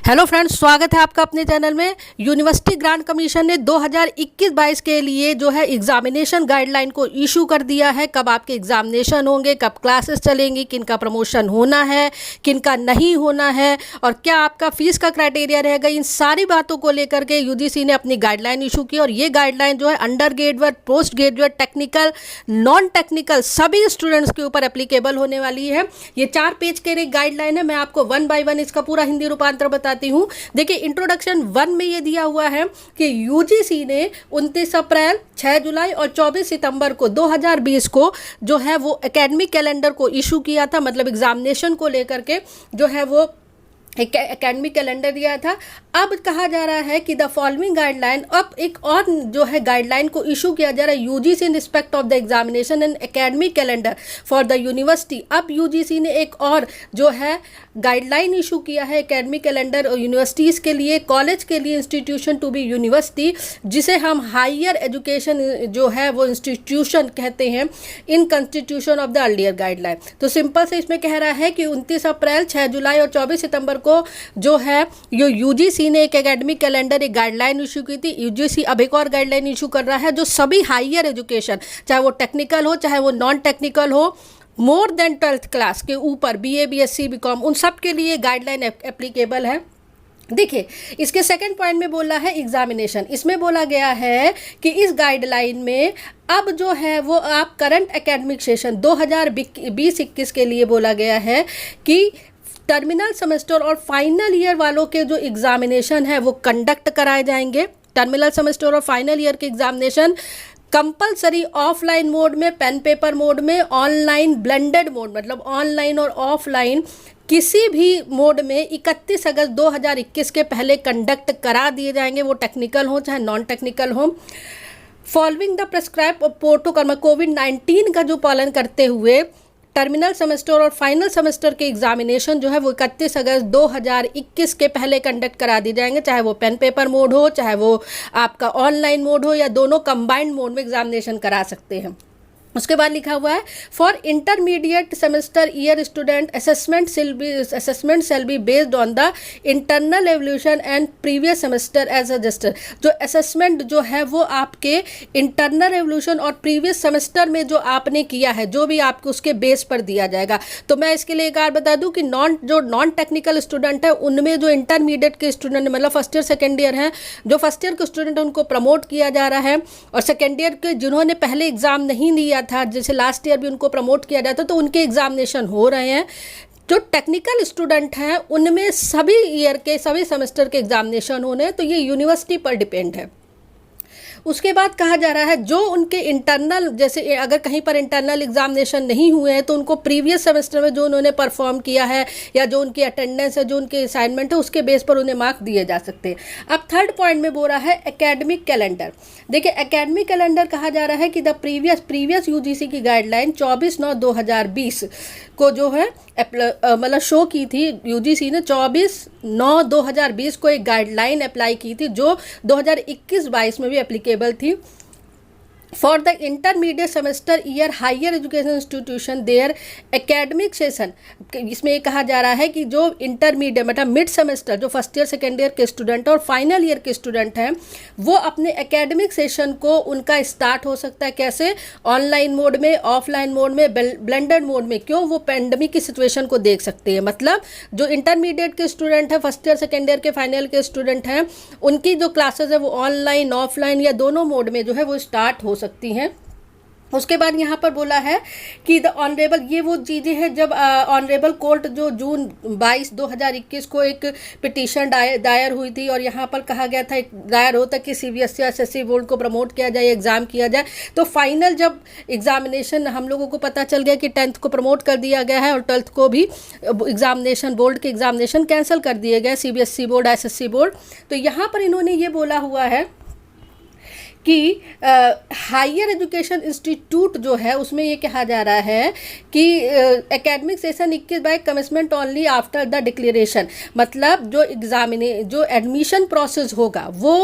Hello friends, स्वागत है आपका अपने चैनल में। यूनिवर्सिटी ग्रांट कमीशन ने 2021-22 के लिए जो है एग्जामिनेशन गाइडलाइन को इशू कर दिया है। कब आपके एग्जामिनेशन होंगे, कब क्लासेस चलेंगी, किनका प्रमोशन होना है, किनका नहीं होना है और क्या आपका फीस का क्राइटेरिया रहेगा, इन सारी बातों को लेकर के यूजीसी ने अपनी गाइडलाइन इशू की। और ये गाइडलाइन जो है under graduate, post graduate, technical, non technical सभी स्टूडेंट्स के ऊपर एप्लीकेबल होने वाली है। ये 4 पेज के एक गाइडलाइन है। मैं आपको 1 बाय 1 इसका पूरा हिंदी रूपांतर बताती हूँ। देखिए, इंट्रोडक्शन 1 में ये दिया हुआ है कि यूजीसी ने 29 अप्रैल, 6 जुलाई और 24 सितंबर को 2020 को जो है वो एकेडमिक कैलेंडर को इशू किया था। मतलब एग्जामिनेशन को लेकर के जो है वो एकेडमिक कैलेंडर दिया था। अब कहा जा रहा है कि द फॉलोइंग गाइडलाइन, अब एक और जो है गाइडलाइन को इशू किया जा रहा है UGC in respect of the examination and academic calendar for the university. अब यूजीसी ने एक और जो है गाइडलाइन इशू किया है एकेडमिक कैलेंडर और यूनिवर्सिटीज़ के लिए, कॉलेज के लिए, इंस्टीट्यूशन टू बी यूनिवर्सिटी, जिसे हम हायर एजुकेशन जो है वो इंस्टीट्यूशन कहते हैं in constitution of the earlier guideline. तो सिंपल से इसमें कह रहा है कि 29 अप्रैल, 6 जुलाई और 24 सितंबर को जो है यूजीसी ने एक एकेडमिक कैलेंडर, एक गाइडलाइन इशू की थी। यूजीसी अब एक और गाइडलाइन इशू कर रहा है जो सभी हायर एजुकेशन, चाहे वो टेक्निकल हो चाहे वो नॉन टेक्निकल हो, मोर देन 12th क्लास के ऊपर, बीए, बीएससी, बीकॉम, उन सब के लिए गाइडलाइन एप्लीकेबल है। देखिए, इसके सेकंड पॉइंट में बोला है एग्जामिनेशन। इसमें बोला गया है कि इस गाइडलाइन में अब जो है वो आप करंट एकेडमिक सेशन 2020-21 के लिए बोला गया है कि टर्मिनल सेमेस्टर और फाइनल ईयर वालों के जो एग्जामिनेशन है वो कंडक्ट कराए जाएंगे। टर्मिनल सेमेस्टर और फाइनल ईयर के एग्जामिनेशन कंपलसरी ऑफलाइन मोड में, पेन पेपर मोड में, ऑनलाइन ब्लेंडेड मोड, मतलब ऑनलाइन और ऑफलाइन किसी भी मोड में 31 अगस्त 2021 के पहले कंडक्ट करा दिए जाएंगे, वो टेक्निकल हो चाहे नॉन टेक्निकल हो। फॉलोइंग द प्रेस्क्राइब प्रोटोकॉल, कोविड-19 का जो पालन करते हुए टर्मिनल सेमेस्टर और फाइनल सेमेस्टर के एग्जामिनेशन जो है वो 31 अगस्त 2021 के पहले कंडक्ट करा दिए जाएंगे, चाहे वो पेन पेपर मोड हो, चाहे वो आपका ऑनलाइन मोड हो, या दोनों कंबाइंड मोड में एग्जामिनेशन करा सकते हैं। उसके बाद लिखा हुआ है for intermediate semester year student assessment shall be based on the internal evolution and previous semester as register. जो असेसमेंट जो है वो आपके इंटरनल एवोल्यूशन और प्रीवियस सेमेस्टर में जो आपने किया है, जो भी आपको उसके बेस पर दिया जाएगा। तो मैं इसके लिए एक बार बता दूं कि नॉन टेक्निकल स्टूडेंट है उनमें जो इंटरमीडिएट के स्टूडेंट मतलब फर्स्ट ईयर सेकेंड ईयर हैं, जो फर्स्ट ईयर के स्टूडेंट उनको प्रमोट किया जा रहा है, और सेकेंड ईयर के जिन्होंने पहले एग्जाम नहीं दिया था, जैसे लास्ट ईयर भी उनको प्रमोट किया जाता, तो उनके एग्जामिनेशन हो रहे हैं। जो टेक्निकल स्टूडेंट हैं उनमें सभी ईयर के सभी सेमेस्टर के एग्जामिनेशन होने हैं। तो ये यूनिवर्सिटी पर डिपेंड है। उसके बाद कहा जा रहा है जो उनके इंटरनल, जैसे अगर कहीं पर इंटरनल एग्जामिनेशन नहीं हुए हैं तो उनको प्रीवियस सेमेस्टर में जो उन्होंने परफॉर्म किया है या जो उनकी अटेंडेंस है, जो उनके असाइनमेंट है, उसके बेस पर उन्हें मार्क दिए जा सकते हैं। अब थर्ड पॉइंट में बोल रहा है एकेडमिक कैलेंडर। देखिए, एकेडमिक कैलेंडर कहा जा रहा है कि द प्रीवियस यूजीसी की गाइडलाइन 24/9/2020 को जो है मतलब शो की थी। यूजीसी ने 24/9/2020 को एक गाइडलाइन अप्लाई की थी जो 2021-22 में भी एप्लीकेबल थी। For the intermediate semester year higher education institution their academic session, इसमें ये कहा जा रहा है कि जो इंटरमीडिएट मतलब मिड सेमेस्टर, जो फर्स्ट ईयर सेकेंड ईयर के स्टूडेंट और फाइनल ईयर के स्टूडेंट हैं, वो अपने एकेडमिक सेशन को उनका स्टार्ट हो सकता है कैसे, ऑनलाइन मोड में, ऑफलाइन मोड में, ब्लेंडेड मोड में। क्यों? वो पेंडेमिक की सिचुएशन को देख सकते हैं। मतलब जो इंटरमीडिएट के स्टूडेंट हैं, फर्स्ट ईयर सेकेंड ईयर के फाइनल के स्टूडेंट हैं, उनकी जो क्लासेज है वो ऑनलाइन, ऑफलाइन या दोनों मोड में जो है वो स्टार्ट हो सकती हैं। उसके बाद यहाँ पर बोला है कि द ऑनरेबल, ये वो चीज़ें हैं जब ऑनरेबल कोर्ट जो जून 22, 2021 को एक पिटीशन दायर हुई थी, और यहाँ पर कहा गया था, दायर होता कि सीबीएसई और एसएससी बोर्ड को प्रमोट किया जाए, एग्ज़ाम किया जाए। तो फाइनल जब एग्जामिनेशन हम लोगों को पता चल गया कि 10th को प्रमोट कर दिया गया है और 12th को भी एग्जामिनेशन, बोर्ड के एग्जामिनेशन कैंसिल कर दिए गए, सीबीएसई बोर्ड, एसएससी बोर्ड। तो यहाँ पर इन्होंने ये बोला हुआ है कि हायर एजुकेशन इंस्टीट्यूट जो है उसमें ये कहा जा रहा है कि academic session 21 by commencement only after the declaration. मतलब जो एडमिशन प्रोसेस होगा वो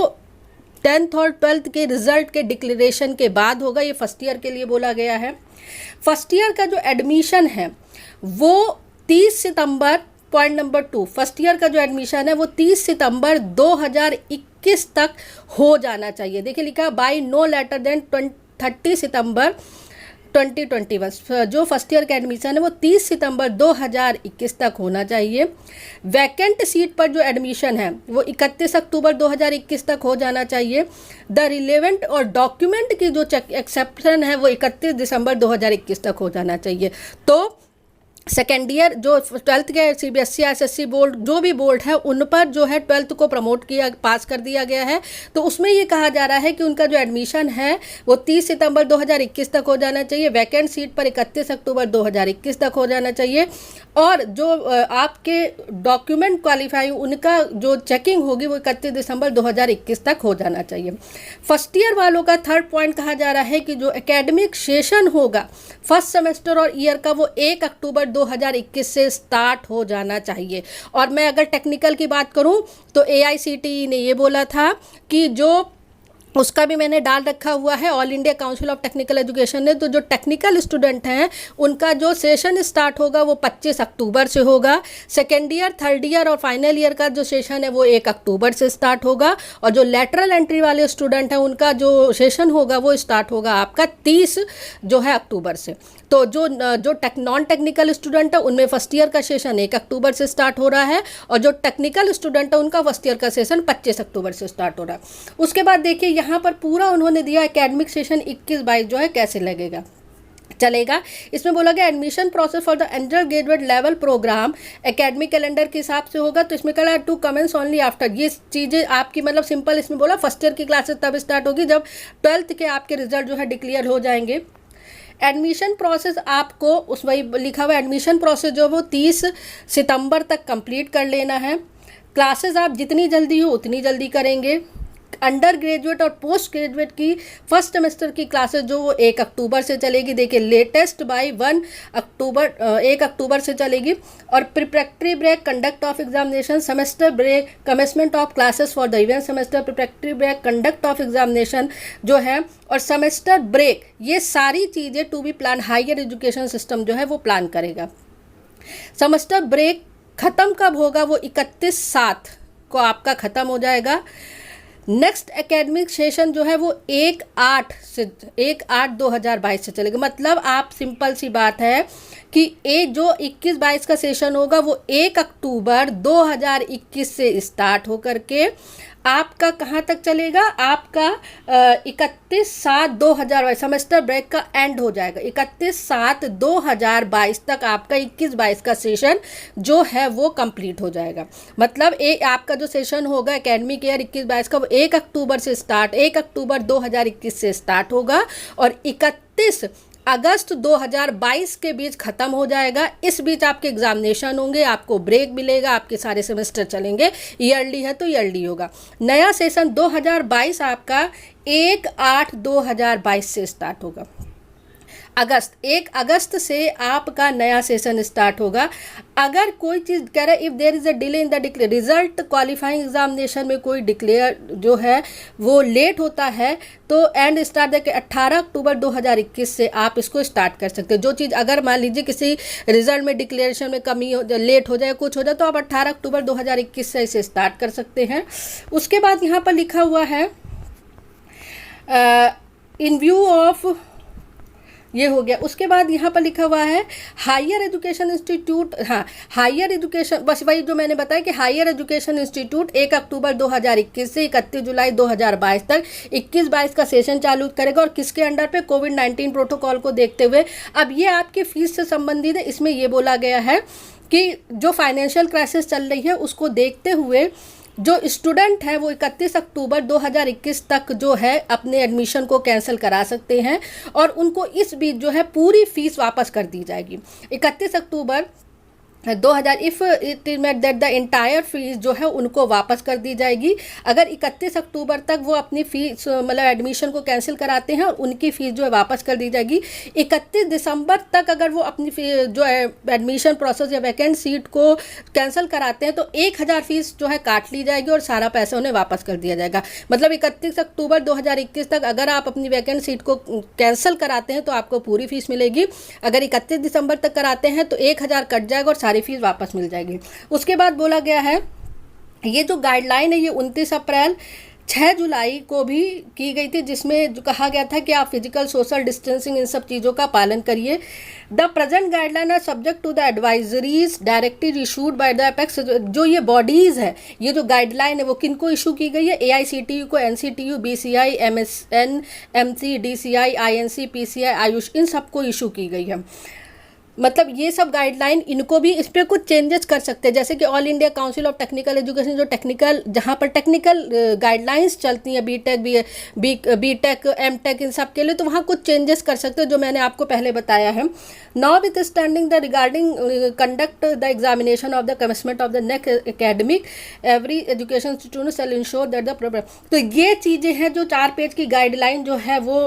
10th और 12th के रिजल्ट के डिक्लेरेशन के बाद होगा। ये फर्स्ट ईयर के लिए बोला गया है। फर्स्ट ईयर का जो एडमिशन है वो 30 सितंबर पॉइंट नंबर 2, फर्स्ट ईयर का जो एडमिशन है वो 30 सितंबर 2021 तक हो जाना चाहिए। देखिए लिखा है बाय नो लेटर देन 30 सितंबर 2021। जो फर्स्ट ईयर का एडमिशन है वो 30 सितंबर 2021 तक होना चाहिए। वैकेंट सीट पर जो एडमिशन है वो 31 अक्टूबर 2021 तक हो जाना चाहिए। द रिलेवेंट और डॉक्यूमेंट की जो एक्सेप्शन है वो 31 दिसंबर 2021 तक हो जाना चाहिए। तो सेकेंड ईयर जो 12th के CBSE SSC बोर्ड जो भी बोर्ड है उन पर जो है 12th को प्रमोट किया, पास कर दिया गया है। तो उसमें ये कहा जा रहा है कि उनका जो एडमिशन है वो 30 सितंबर 2021 तक हो जाना चाहिए। वैकेंट सीट पर 31 अक्टूबर 2021 तक हो जाना चाहिए। और जो आपके डॉक्यूमेंट क्वालिफाई उनका जो चेकिंग होगी वो 31 दिसंबर 2021 तक हो जाना चाहिए। फर्स्ट ईयर वालों का थर्ड पॉइंट कहा जा रहा है कि जो एकेडमिक सेशन होगा फर्स्ट सेमेस्टर और ईयर का वो 1 अक्टूबर 2021 से स्टार्ट हो जाना चाहिए। और मैं अगर टेक्निकल की बात करूं तो AICTE ने ये बोला था कि जो उसका भी मैंने डाल रखा हुआ है, all India council of technical education ने, तो जो टेक्निकल स्टूडेंट हैं उनका जो सेशन स्टार्ट होगा वो 25 अक्टूबर से होगा। सेकेंड ईयर, थर्ड ईयर और फाइनल ईयर का जो सेशन है वो 1 अक्टूबर से स्टार्ट होगा। और जो लेटरल एंट्री वाले स्टूडेंट हैं उनका जो सेशन होगा वो स्टार्ट होगा आपका 30 जो है अक्टूबर से। तो जो नॉन टेक्निकल स्टूडेंट है उनमें फर्स्ट ईयर का सेशन 1 अक्टूबर से स्टार्ट हो रहा है और जो टेक्निकल स्टूडेंट है उनका फर्स्ट ईयर का सेशन 25 अक्टूबर से स्टार्ट हो रहा है। उसके बाद देखिए यहाँ पर पूरा उन्होंने दिया एकेडमिक सेशन 21-22 जो है कैसे लगेगा चलेगा। इसमें बोला गया admission process for the under graduate level program academic calendar के हिसाब से होगा। तो इसमें कहा टू कमेंस ओनली आफ्टर, ये चीज़ें आपकी मतलब सिंपल इसमें बोला फर्स्ट ईयर की क्लासेस तब स्टार्ट होगी जब 12th के आपके रिजल्ट जो है डिक्लेयर हो जाएंगे। एडमिशन प्रोसेस आपको उस वही लिखा हुआ एडमिशन प्रोसेस जो वो 30 सितंबर तक कंप्लीट कर लेना है। क्लासेस आप जितनी जल्दी हो उतनी जल्दी करेंगे। अंडर ग्रेजुएट और पोस्ट ग्रेजुएट की फर्स्ट सेमेस्टर की क्लासेस जो वो 1 अक्टूबर से चलेगी। देखिए लेटेस्ट बाय 1 अक्टूबर से चलेगी। और preparatory break, conduct of examination, semester break, commencement of classes for the event semester, preparatory break, conduct of examination जो है और सेमेस्टर ब्रेक, ये सारी चीज़ें to be plan higher education system जो है वो प्लान करेगा। सेमेस्टर ब्रेक ख़त्म कब होगा वो 31/7 को आपका ख़त्म हो जाएगा। नेक्स्ट एकेडमिक सेशन जो है वो 1/8/2022 से चलेगा। मतलब आप सिंपल सी बात है कि जो 21-22 का सेशन होगा वो 1 अक्टूबर 2021 से स्टार्ट होकर के आपका कहाँ तक चलेगा, आपका 31/7/2022 सेमेस्टर ब्रेक का एंड हो जाएगा। 31/7/2022 तक आपका 21-22 का सेशन जो है वो कंप्लीट हो जाएगा। मतलब आपका जो सेशन होगा एकेडमिक ईयर 21-22 का वो 1 अक्टूबर से 1 अक्टूबर 2021 से स्टार्ट होगा और 31 अगस्त 2022 के बीच ख़त्म हो जाएगा। इस बीच आपके एग्जामिनेशन होंगे, आपको ब्रेक मिलेगा, आपके सारे सेमेस्टर चलेंगे। ईयरली है तो ईयरली होगा। नया सेशन 2022 आपका 1/8/2022 से स्टार्ट होगा। 1 अगस्त से आपका नया सेशन स्टार्ट होगा। अगर कोई चीज़ कह रहा है if there is a delay in the declare result qualifying examination में कोई डिक्लेयर जो है वो लेट होता है तो एंड स्टार्ट देखिए 18 अक्टूबर 2021 से आप इसको स्टार्ट कर सकते हो। जो चीज़ अगर मान लीजिए किसी रिजल्ट में डिक्लेरेशन में कमी हो, लेट हो जाए, कुछ हो जाए तो आप 18 अक्टूबर 2021 से इसे स्टार्ट कर सकते हैं। उसके बाद यहाँ पर लिखा हुआ है इन व्यू ऑफ, ये हो गया। उसके बाद यहाँ पर लिखा हुआ है हायर एजुकेशन इंस्टीट्यूट, हाँ हायर एजुकेशन, बस वही जो मैंने बताया कि हायर एजुकेशन इंस्टीट्यूट 1 अक्टूबर 2021 से 31 जुलाई 2022 तक 21-22 का सेशन चालू करेगा। और किसके अंडर पे, कोविड-19 प्रोटोकॉल को देखते हुए। अब ये आपके फीस से संबंधित है। इसमें ये बोला गया है कि जो फाइनेंशियल क्राइसिस चल रही है उसको देखते हुए जो स्टूडेंट हैं वो 31 अक्टूबर 2021 तक जो है अपने एडमिशन को कैंसिल करा सकते हैं और उनको इस बीच जो है पूरी फीस वापस कर दी जाएगी। 31 अक्टूबर 2000 if it is met that the entire fees जो है उनको वापस कर दी जाएगी। अगर 31 अक्टूबर तक वो अपनी फीस मतलब एडमिशन को कैंसिल कराते हैं और उनकी फ़ीस जो है वापस कर दी जाएगी। 31 दिसंबर तक अगर वो अपनी जो है एडमिशन प्रोसेस या वैकेंट सीट को कैंसिल कराते हैं तो 1000 फीस जो है काट ली जाएगी और सारा पैसा उन्हें वापस कर दिया जाएगा। मतलब 31 अक्टूबर 2021 तक अगर आप अपनी वैकेंट सीट को कैंसिल कराते हैं तो आपको पूरी फीस मिलेगी। अगर 31 दिसंबर तक कराते हैं तो 1000 कट जाएगा और सारी फीस वापस मिल जाएगी। उसके बाद बोला गया है ये जो गाइडलाइन है ये 29 अप्रैल 6 जुलाई को भी की गई थी, जिसमें जो कहा गया था कि आप फिजिकल सोशल डिस्टेंसिंग इन सब चीज़ों का पालन करिए। The present guideline are subject to the advisories directive issued by the apex. जो ये बॉडीज़ है, ये जो गाइडलाइन है वो किन को इशू की गई है? AICTU को, NCTU, BCI, MSN, MC, DCI, INC, PCI, Ayush, इन सबको इशू की गई है। मतलब ये सब गाइडलाइन, इनको भी इस पर कुछ चेंजेस कर सकते हैं, जैसे कि all India council of technical education, जो टेक्निकल, जहाँ पर टेक्निकल गाइडलाइंस चलती हैं बीटेक एमटेक इन सब के लिए, तो वहाँ कुछ चेंजेस कर सकते हैं जो मैंने आपको पहले बताया है। Now with standing the regarding conduct the examination of the commencement of the next academic every education institute shall ensure that the, तो ये चीज़ें हैं जो 4 पेज की गाइडलाइन जो है वो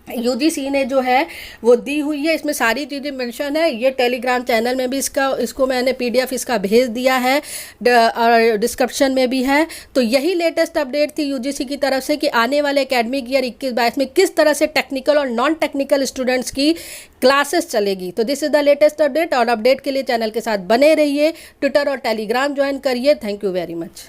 UGC ने जो है वो दी हुई है। इसमें सारी चीज़ें मेंशन है। ये टेलीग्राम चैनल में भी इसको मैंने PDF इसका भेज दिया है और डिस्क्रिप्शन में भी है। तो यही लेटेस्ट अपडेट थी UGC की तरफ से कि आने वाले एकेडमिक ईयर 21-22 में किस तरह से टेक्निकल और नॉन टेक्निकल स्टूडेंट्स की क्लासेस चलेगी। तो this is the latest update, और अपडेट के लिए चैनल के साथ बने रहिए, ट्विटर और टेलीग्राम ज्वाइन करिए। Thank you very much.